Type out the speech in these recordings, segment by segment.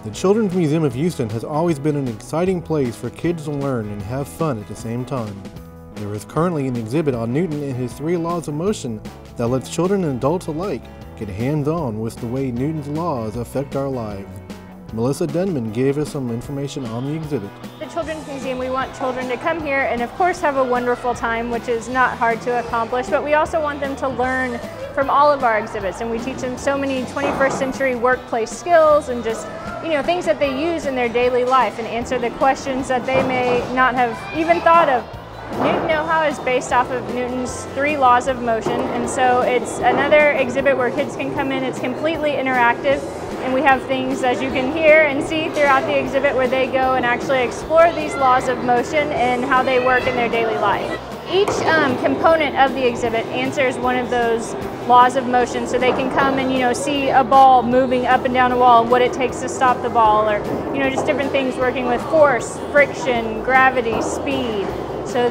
The Children's Museum of Houston has always been an exciting place for kids to learn and have fun at the same time. There is currently an exhibit on Newton and his 3 laws of motion that lets children and adults alike get hands-on with the way Newton's laws affect our lives. Melissa Denman gave us some information on the exhibit. The Children's Museum, we want children to come here and of course have a wonderful time, which is not hard to accomplish, but we also want them to learn from all of our exhibits, and we teach them so many 21st century workplace skills and just, things that they use in their daily life and answer the questions that they may not have even thought of. Newton Know-How is based off of Newton's 3 laws of motion, and so it's another exhibit where kids can come in. It's completely interactive, and we have things, as you can hear and see throughout the exhibit, where they go and actually explore these laws of motion and how they work in their daily life. Each component of the exhibit answers one of those laws of motion, so they can come and see a ball moving up and down a wall and what it takes to stop the ball, or just different things working with force, friction, gravity, speed. So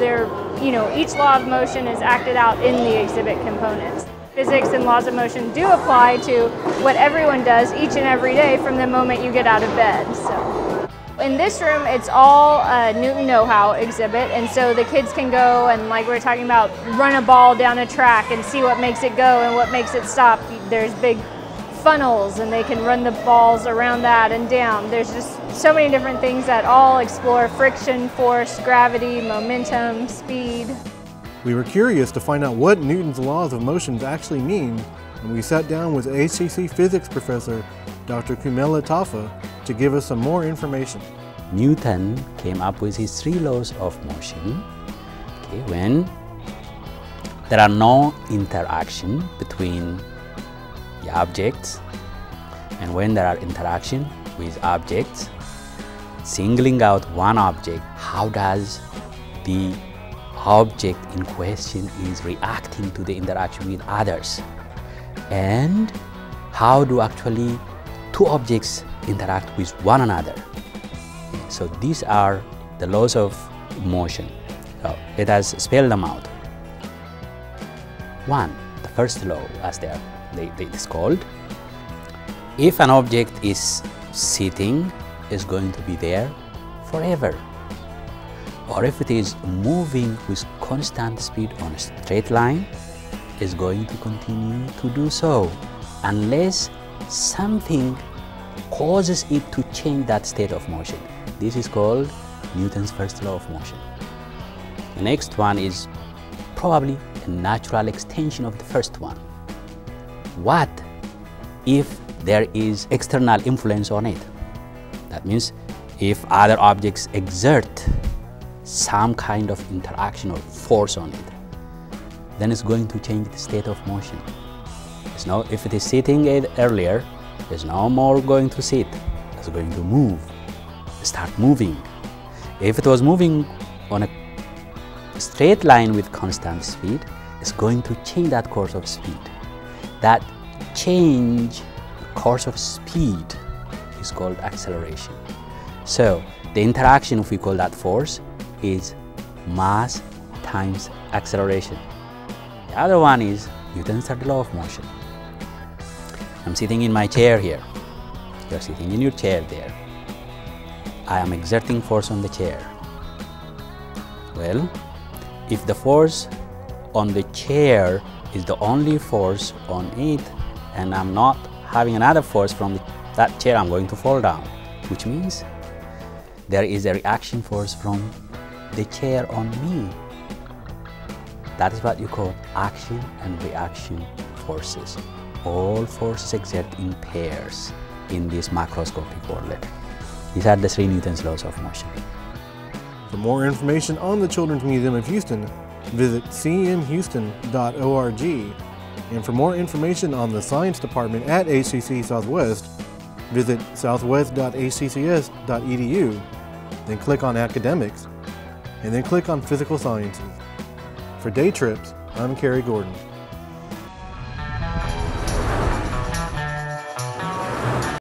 each law of motion is acted out in the exhibit components. Physics and laws of motion do apply to what everyone does each and every day from the moment you get out of bed. So in this room, it's all a Newton Know-How exhibit, and so the kids can go and, like we were talking about, run a ball down a track and see what makes it go and what makes it stop. There's big funnels, and they can run the balls around that and down. There's just so many different things that all explore friction, force, gravity, momentum, speed. We were curious to find out what Newton's laws of motion actually mean, and we sat down with HCC physics professor Dr. Kumela Tafa to give us some more information. Newton came up with his 3 laws of motion, when there are no interaction between the objects, and when there are interaction with objects. Singling out one object, how does the object in question is reacting to the interaction with others, and how do actually 2 objects interact with one another. So these are the laws of motion. So let us spell them out. 1, the first law, as it's called, if an object is sitting, is going to be there forever. Or if it is moving with constant speed on a straight line, is going to continue to do so unless something causes it to change that state of motion. This is called Newton's first law of motion. The next one is probably a natural extension of the first one. What if there is external influence on it? That means if other objects exert some kind of interaction or force on it, then it's going to change the state of motion. If it is sitting earlier, it's no more going to sit. It's going to move, start moving. If it was moving on a straight line with constant speed, it's going to change that course of speed. That change course of speed is called acceleration. So the interaction, if we call that force, is mass times acceleration. The other one is Newton's third law of motion. I'm sitting in my chair here. You're sitting in your chair there. I am exerting force on the chair. Well, if the force on the chair is the only force on it, and I'm not having another force from that chair, I'm going to fall down, which means there is a reaction force from the chair on me. That is what you call action and reaction forces. All forces exert in pairs in this macroscopic world. These are the 3 Newton's laws of motion. For more information on the Children's Museum of Houston, visit cmhouston.org. And for more information on the Science Department at HCC Southwest, visit southwest.hccs.edu, then click on Academics, and then click on Physical Sciences. For Day Trips, I'm Cary Gordon.